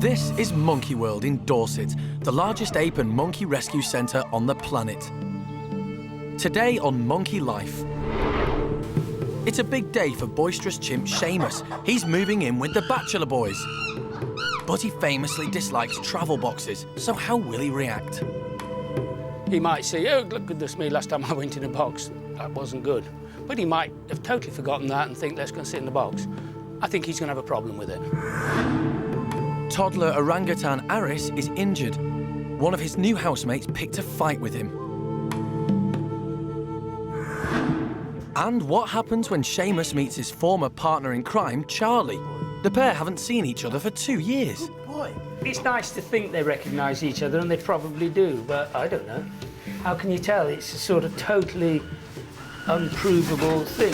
This is Monkey World in Dorset, the largest ape and monkey rescue centre on the planet. Today on Monkey Life. It's a big day for boisterous chimp Sheamus. He's moving in with the Bachelor boys. But he famously dislikes travel boxes, so how will he react? He might say, oh, goodness me, last time I went in a box, that wasn't good. But he might have totally forgotten that and think, let's go and sit in the box. I think he's going to have a problem with it. Toddler orangutan Aris is injured. One of his new housemates picked a fight with him. And what happens when Seamus meets his former partner in crime, Carli? The pair haven't seen each other for 2 years. Good boy. It's nice to think they recognise each other, and they probably do, but I don't know. How can you tell? It's a sort of totally unprovable thing.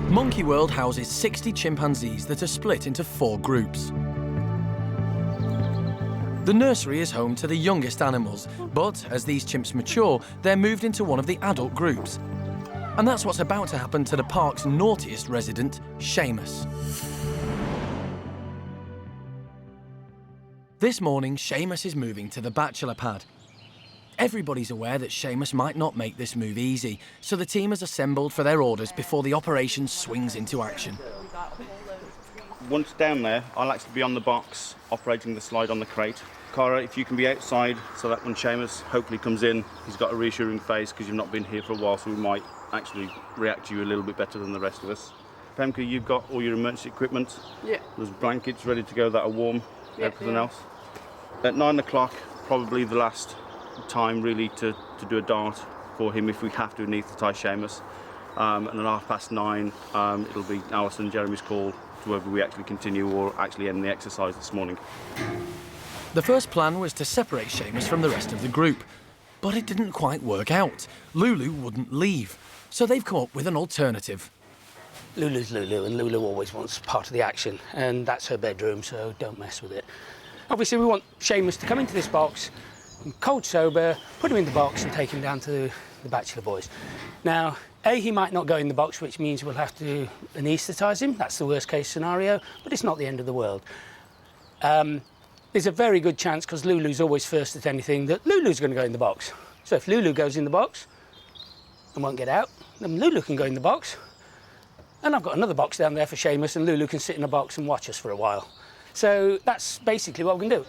Monkey World houses 60 chimpanzees that are split into 4 groups. The nursery is home to the youngest animals, but as these chimps mature, they're moved into one of the adult groups. And that's what's about to happen to the park's naughtiest resident, Sheamus. This morning, Sheamus is moving to the Bachelor pad. Everybody's aware that Sheamus might not make this move easy, so the team has assembled for their orders before the operation swings into action. Once down there, I'll actually be on the box, operating the slide on the crate. Cara, if you can be outside, so that when Seamus hopefully comes in, he's got a reassuring face because you've not been here for a while, so we might actually react to you a little bit better than the rest of us. Pemka, you've got all your emergency equipment. Yeah. There's blankets ready to go that are warm, Yeah, everything yeah. else. At 9 o'clock, probably the last time really to do a dart for him if we have to anaesthetise Seamus. And at 9:30, it'll be Alison and Jeremy's call to whether we actually continue or actually end the exercise this morning. The first plan was to separate Seamus from the rest of the group, but it didn't quite work out. Lulu wouldn't leave, so they've come up with an alternative. Lulu's Lulu, and Lulu always wants part of the action, and that's her bedroom, so don't mess with it. Obviously, we want Seamus to come into this box, cold sober, put him in the box and take him down to the Bachelor boys. Now, A, he might not go in the box, which means we'll have to anaesthetise him. That's the worst case scenario, but it's not the end of the world. There's a very good chance, because Lulu's always first at anything, that Lulu's going to go in the box. So if Lulu goes in the box and won't get out, then Lulu can go in the box. And I've got another box down there for Seamus, and Lulu can sit in a box and watch us for a while. So that's basically what we can do.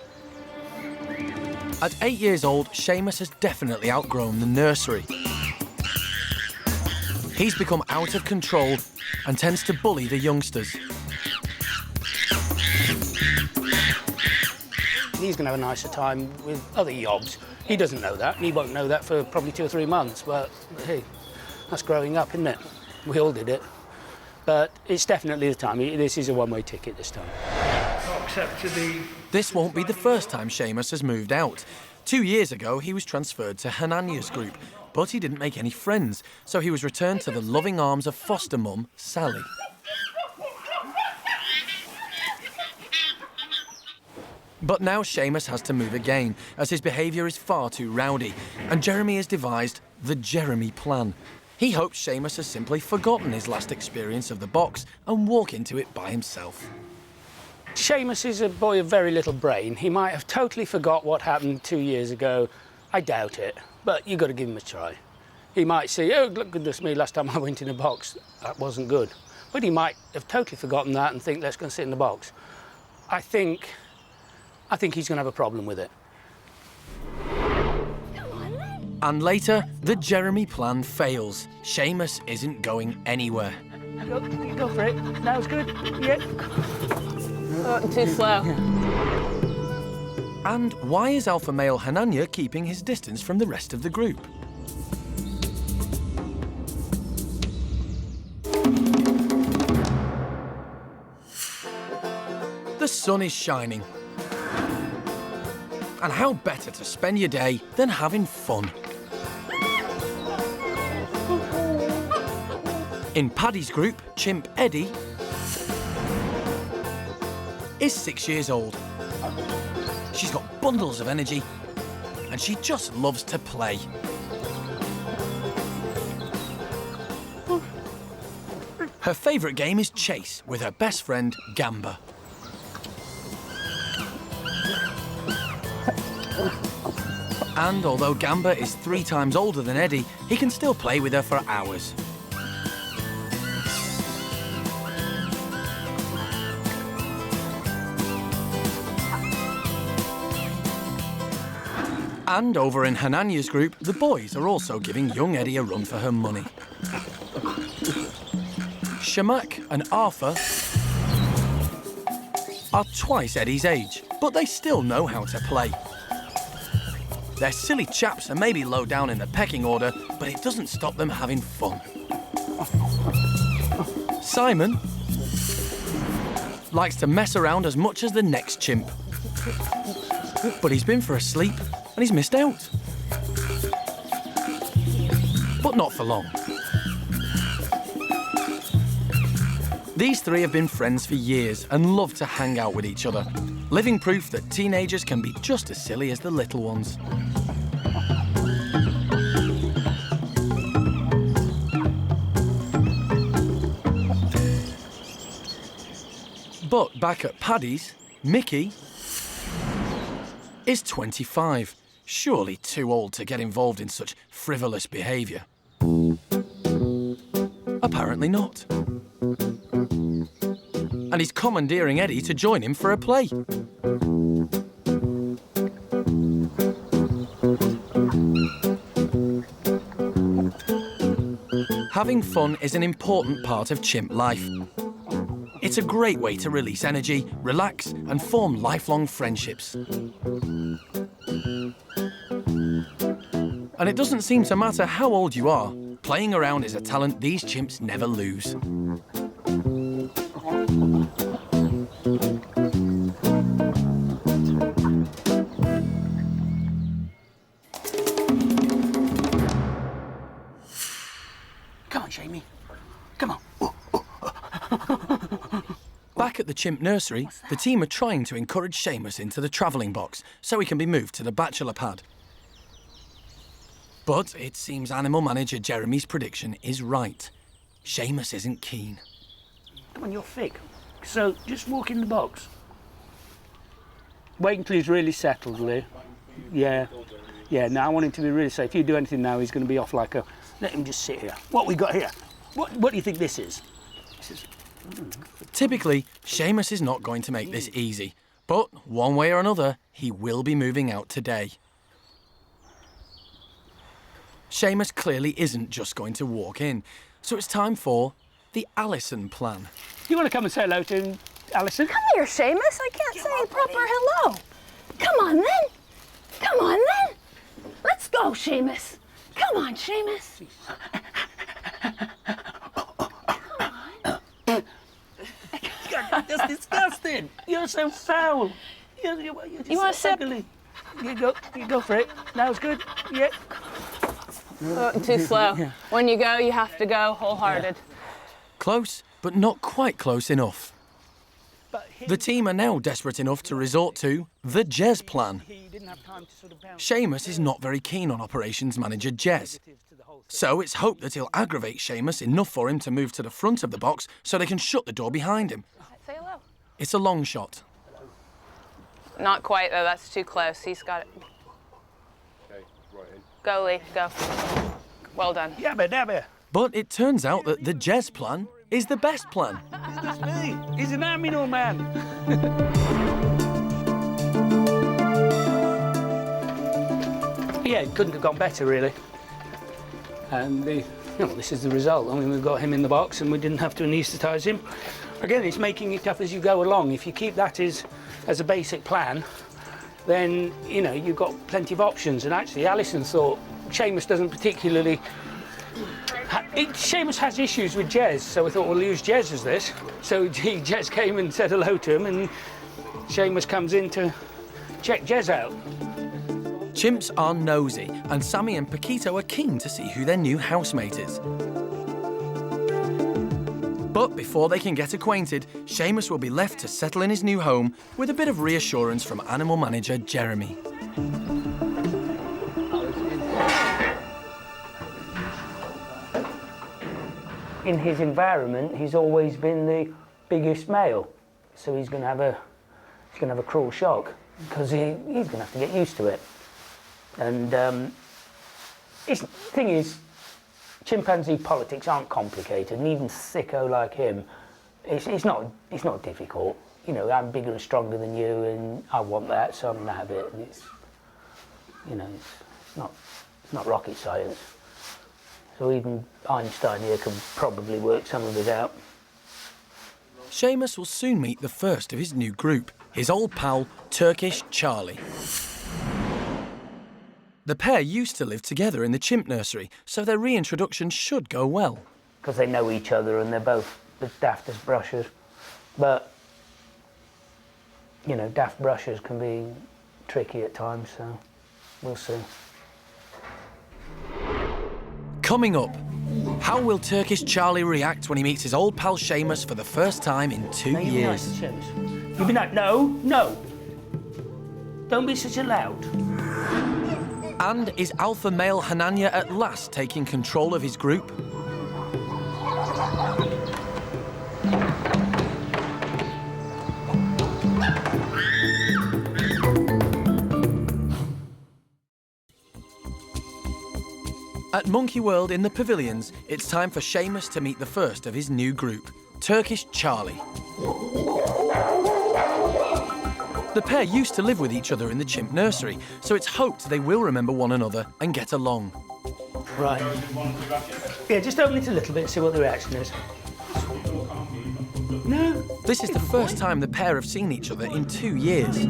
At 8 years old, Seamus has definitely outgrown the nursery. He's become out of control and tends to bully the youngsters. He's going to have a nicer time with other yobs. He doesn't know that, and he won't know that for probably 2 or 3 months, but hey, that's growing up, isn't it? We all did it. But it's definitely the time. This is a one-way ticket this time. This won't be the first time Seamus has moved out. 2 years ago, he was transferred to Hananya's group, but he didn't make any friends, so he was returned to the loving arms of foster mum, Sally. But now Seamus has to move again, as his behaviour is far too rowdy, and Jeremy has devised the Jeremy plan. He hopes Seamus has simply forgotten his last experience of the box and walk into it by himself. Seamus is a boy of very little brain. He might have totally forgot what happened 2 years ago. I doubt it, but you've got to give him a try. He might say, oh, goodness me, last time I went in a box, that wasn't good. But he might have totally forgotten that and think, let's go and sit in the box. I think he's going to have a problem with it. And later, the Jeremy plan fails. Seamus isn't going anywhere. Go for it. That was good. Yeah. Oh, too slow. And why is alpha male Hananya keeping his distance from the rest of the group? The sun is shining. And how better to spend your day than having fun? In Paddy's group, chimp Eddie is 6 years old. She's got bundles of energy and she just loves to play. Her favourite game is chase with her best friend, Gamba. And although Gamba is 3 times older than Eddie, he can still play with her for hours. And over in Hananya's group, the boys are also giving young Eddie a run for her money. Shamak and Arthur are twice Eddie's age, but they still know how to play. They're silly chaps and maybe low down in the pecking order, but it doesn't stop them having fun. Simon likes to mess around as much as the next chimp. But he's been for a sleep and he's missed out. But not for long. These 3 have been friends for years and love to hang out with each other, living proof that teenagers can be just as silly as the little ones. But back at Paddy's, Mickey is 25. Surely too old to get involved in such frivolous behaviour. Apparently not. And he's commandeering Eddie to join him for a play. Having fun is an important part of chimp life. It's a great way to release energy, relax, and form lifelong friendships. And it doesn't seem to matter how old you are, playing around is a talent these chimps never lose. Come on, Jamie. Come on. Back at the chimp nursery, the team are trying to encourage Sheamus into the travelling box so he can be moved to the Bachelor pad. But it seems animal manager Jeremy's prediction is right. Sheamus isn't keen. Come on, you're thick. So just walk in the box. Wait until he's really settled, Lee. Yeah. Yeah, now I want him to be really safe. If you do anything now, he's going to be off like a... Let him just sit here. What we got here? What do you think this is? This is... Typically, Sheamus is not going to make this easy. But one way or another, he will be moving out today. Sheamus clearly isn't just going to walk in, so it's time for the Alison plan. You want to come and say hello to him, Alison? Come here, Seamus. I can't say a proper hello. Come on, then. Come on, then. Let's go, Seamus. Come on, Seamus. That's disgusting. You're so foul. You're You want to sip? ugly. You go for it. That was good. Yeah. Too slow. When you go, you have to go wholehearted. Close, but not quite close enough. The team are now desperate enough to resort to the Jez plan. Sheamus is not very keen on operations manager Jez. So it's hoped that he'll aggravate Sheamus enough for him to move to the front of the box so they can shut the door behind him. Say hello. It's a long shot. Not quite, though. That's too close. He's got it. Okay, right in. Go, Lee. Go. Well done. Yabba dabba. But it turns out that the Jez plan is the best plan. That's me. He's an aminal man. Yeah, it couldn't have gone better, really. And this is the result. I mean, we've got him in the box and we didn't have to anaesthetise him. Again, it's making it tough as you go along. If you keep that as a basic plan, then, you've got plenty of options. And actually, Alison thought Sheamus doesn't particularly... Sheamus has issues with Jez, so we thought we'll use Jez as this. So Jez came and said hello to him, and Sheamus comes in to check Jez out. Chimps are nosy, and Sammy and Paquito are keen to see who their new housemate is. But before they can get acquainted, Seamus will be left to settle in his new home with a bit of reassurance from animal manager Jeremy. In his environment, he's always been the biggest male, so he's going to have a cruel shock because he's going to have to get used to it. And the thing is, chimpanzee politics aren't complicated, and even sicko like him, it's not difficult. You know, I'm bigger and stronger than you, and I want that, so I'm going to have it. And it's not rocket science. So even Einstein here can probably work some of it out. Seamus will soon meet the first of his new group, his old pal, Turkish Charlie. The pair used to live together in the chimp nursery, so their reintroduction should go well. Because they know each other and they're both the daftest brushers. But, you know, daft brushers can be tricky at times, so we'll see. Coming up, how will Turkish Charlie react when he meets his old pal Seamus for the first time in 2 Now, years? Seamus. You'll be nice. No. Don't be such a loud. And is alpha male Hananya at last taking control of his group? At Monkey World in the pavilions, it's time for Seamus to meet the first of his new group, Turkish Charlie. The pair used to live with each other in the chimp nursery, so it's hoped they will remember one another and get along. Right. Yeah, just open it a little bit and see what the reaction is. No. This is the first time the pair have seen each other in 2 years.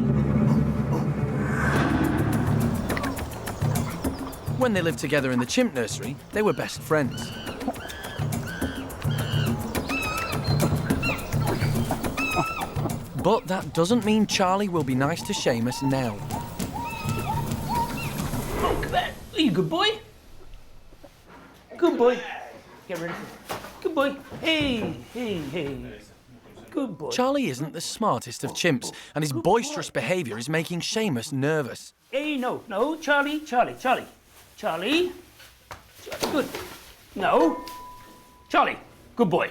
When they lived together in the chimp nursery, they were best friends. But that doesn't mean Charlie will be nice to Seamus now. Oh, come on. Are you a good boy? Good boy. Get rid of him. Good boy. Hey. Good boy. Charlie isn't the smartest of chimps, and his boisterous behaviour is making Seamus nervous. Hey, no, Charlie. Good. No. Charlie, good boy.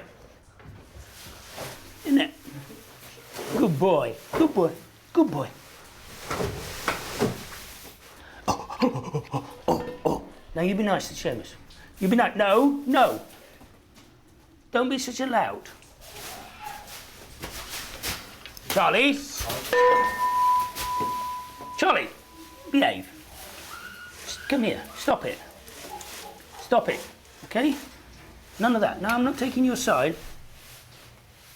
Isn't it? Good boy. Oh. Now you be nice to Sheamus. You be nice. No. Don't be such a loud. Charlie, behave. Come here. Stop it. Okay? None of that. Now I'm not taking your side.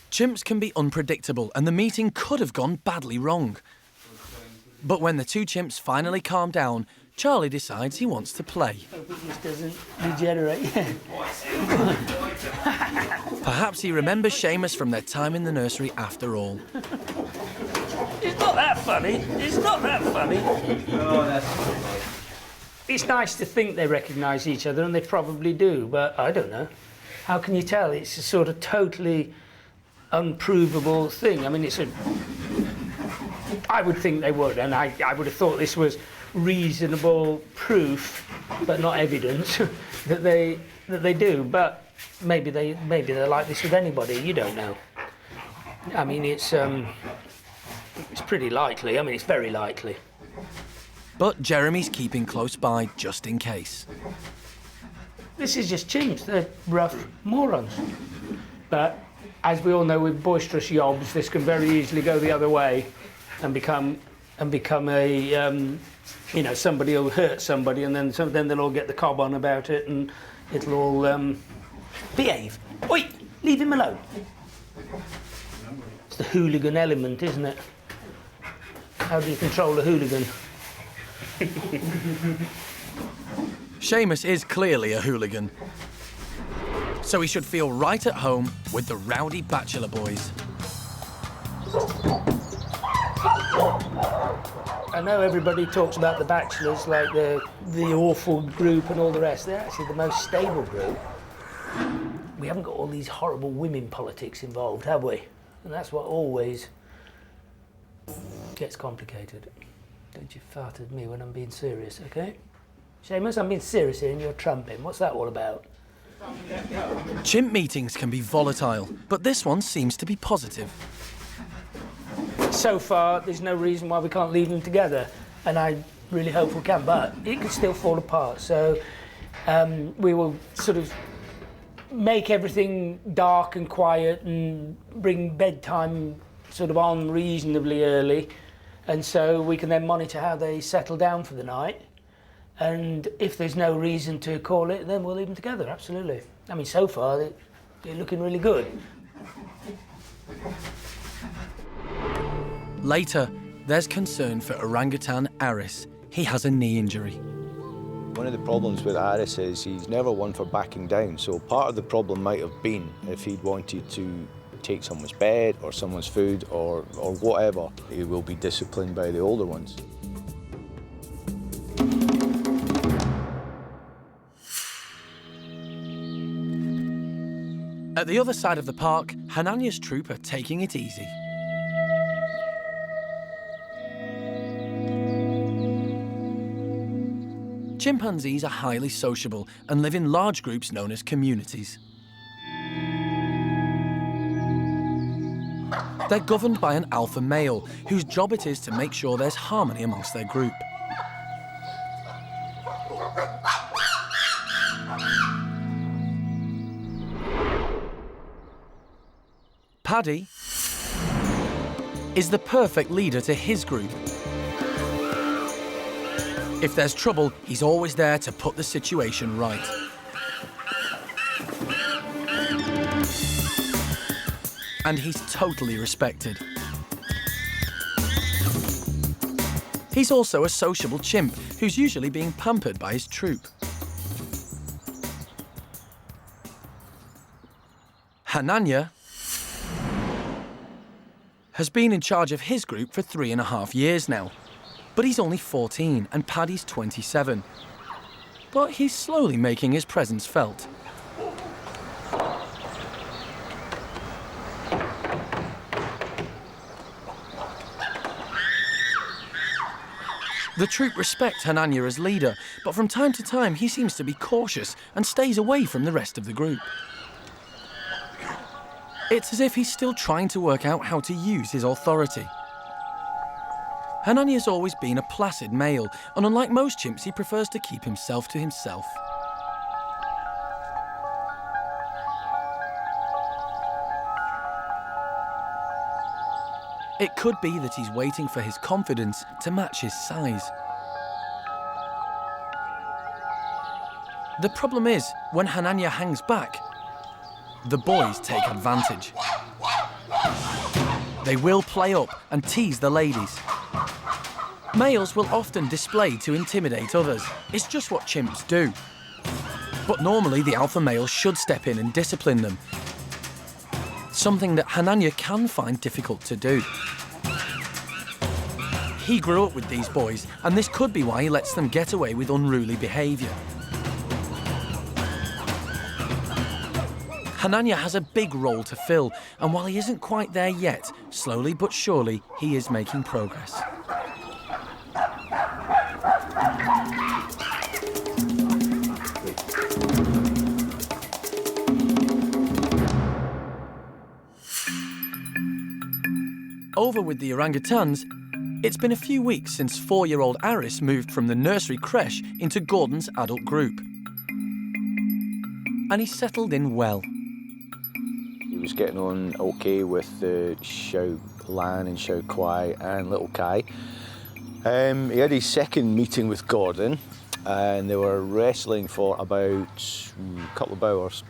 Chimps can be unpredictable, and the meeting could have gone badly wrong. But when the two chimps finally calm down, Charlie decides he wants to play. Hope it just doesn't degenerate. Perhaps he remembers Seamus from their time in the nursery after all. It's not that funny. Oh, that's funny. It's nice to think they recognise each other, and they probably do, but I don't know. How can you tell? It's a sort of totally unprovable thing. I mean, I would think they would, and I would have thought this was reasonable proof, but not evidence, that they do. But maybe they're like this with anybody. You don't know. I mean, it's pretty likely. I mean, it's very likely. But Jeremy's keeping close by just in case. This is just chimps. They're rough morons. But as we all know, with boisterous yobs, this can very easily go the other way and become a somebody will hurt somebody, and then they'll all get the cob on about it, and it'll all behave. Oi, leave him alone. It's the hooligan element, isn't it? How do you control a hooligan? Seamus is clearly a hooligan, so he should feel right at home with the rowdy Bachelor boys. I know everybody talks about the Bachelors like the awful group and all the rest. They're actually the most stable group. we haven't got all these horrible women politics involved, have we? And that's what always gets complicated. Don't you fart at me when I'm being serious, okay? Seamus, I'm being serious here and you're trumping. What's that all about? Chimp meetings can be volatile, but this one seems to be positive. So far, there's no reason why we can't leave them together, and I really hope we can, but it could still fall apart. So we will sort of make everything dark and quiet and bring bedtime sort of on reasonably early, and so we can then monitor how they settle down for the night. And if there's no reason to call it, then we'll leave them together, absolutely. I mean, so far, they're looking really good. Later, there's concern for orangutan Aris. He has a knee injury. One of the problems with Aris is he's never one for backing down, so part of the problem might have been if he'd wanted to take someone's bed or someone's food or whatever, he will be disciplined by the older ones. At the other side of the park, Hananya's troop are taking it easy. Chimpanzees are highly sociable and live in large groups known as communities. They're governed by an alpha male, whose job it is to make sure there's harmony amongst their group. Paddy is the perfect leader to his group. If there's trouble, he's always there to put the situation right. And he's totally respected. He's also a sociable chimp who's usually being pampered by his troop. Hananya has been in charge of his group for 3.5 years now. But he's only 14 and Paddy's 27. But he's slowly making his presence felt. The troop respect Hananya as leader, but from time to time he seems to be cautious and stays away from the rest of the group. It's as if he's still trying to work out how to use his authority. Hananya's always been a placid male, and unlike most chimps, he prefers to keep himself to himself. It could be that he's waiting for his confidence to match his size. The problem is, when Hananya hangs back, the boys take advantage. They will play up and tease the ladies. Males will often display to intimidate others. It's just what chimps do. But normally the alpha male should step in and discipline them. Something that Hananya can find difficult to do. He grew up with these boys, and this could be why he lets them get away with unruly behaviour. Hananya has a big role to fill, and while he isn't quite there yet, slowly but surely he is making progress. Over with the orangutans, it's been a few weeks since 4-year-old Aris moved from the nursery creche into Gordon's adult group. And he settled in well. He was getting on okay with Xiao Lan and Xiao Kuai and little Kai. He had his second meeting with Gordon and they were wrestling for about a couple of hours.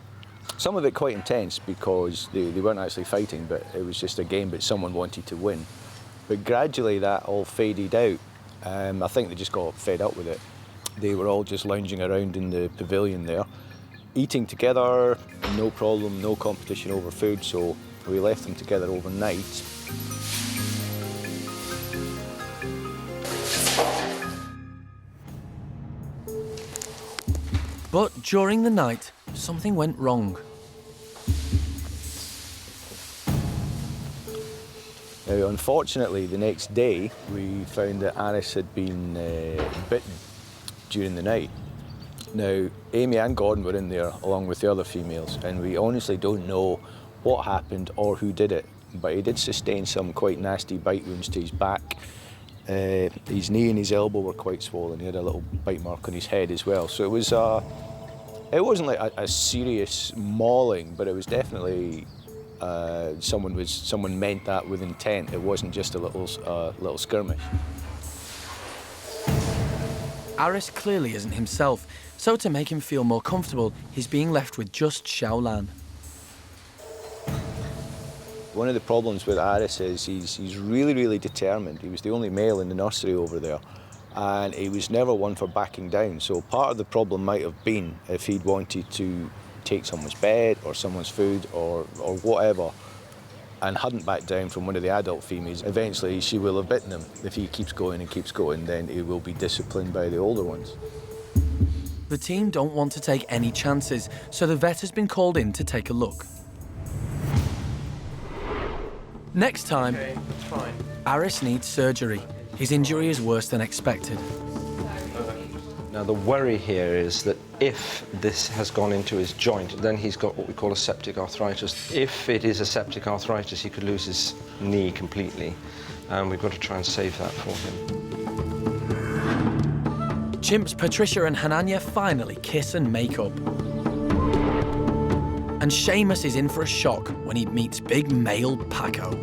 Some of it quite intense because they weren't actually fighting, but it was just a game, but someone wanted to win. But gradually that all faded out. I think they just got fed up with it. They were all just lounging around in the pavilion there, eating together, no problem, no competition over food, so we left them together overnight. But during the night, something went wrong. Now, unfortunately, the next day, we found that Aris had been bitten during the night. Now, Amy and Gordon were in there along with the other females, and we honestly don't know what happened or who did it, but he did sustain some quite nasty bite wounds to his back. His knee and his elbow were quite swollen. He had a little bite mark on his head as well. So it wasn't like a serious mauling, but it was definitely someone meant that with intent. It wasn't just a little skirmish. Aris clearly isn't himself, so to make him feel more comfortable, he's being left with just Xiaolan. One of the problems with Aris is he's really, really determined. He was the only male in the nursery over there, and he was never one for backing down. So part of the problem might have been if he'd wanted to take someone's bed or someone's food or whatever, and hadn't backed down from one of the adult females, eventually she will have bitten him. If he keeps going and keeps going, then he will be disciplined by the older ones. The team don't want to take any chances, so the vet has been called in to take a look. Next time, Aris needs surgery. His injury is worse than expected. Now, the worry here is that if this has gone into his joint, then he's got what we call a septic arthritis. If it is a septic arthritis, he could lose his knee completely, and we've got to try and save that for him. Chimps Patricia and Hananya finally kiss and make up. And Sheamus is in for a shock when he meets big male Paco.